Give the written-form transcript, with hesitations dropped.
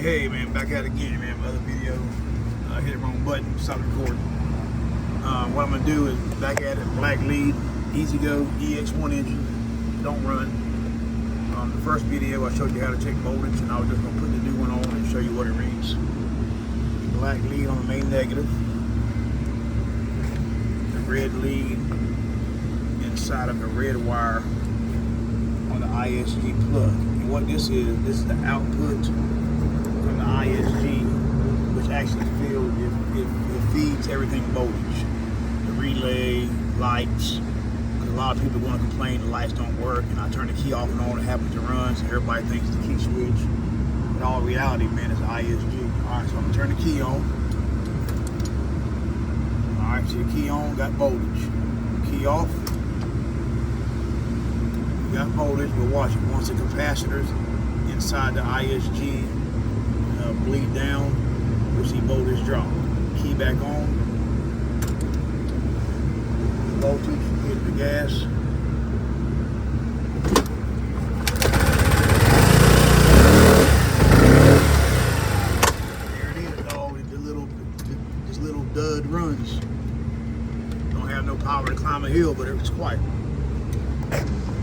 Hey man, back at it again, man. Another video. Hit the wrong button, stop recording. What I'm gonna do is back at it, black lead, Ezgo Ex1 engine, don't run. The first video I showed you how to check voltage, and I was just gonna put the new one on and show you what it reads. Black lead on the main negative, the red lead inside of the red wire on the ISG plug. And what this is the output from the ISG, which actually it feeds everything voltage. The relay, lights. A lot of people want to complain the lights don't work, and I turn the key off and on, it happens to run, so everybody thinks it's the key switch. In all reality, man, it's ISG. Alright, so I'm gonna turn the key on. Alright, so the key on, got voltage. Key off. We got voltage, but watch it. Once the capacitors inside the ISG bleed down, you'll see voltage drop. Key back on. Voltage, hit the gas. There it is, dog. This little dud runs. Don't have no power to climb a hill, but it's quiet.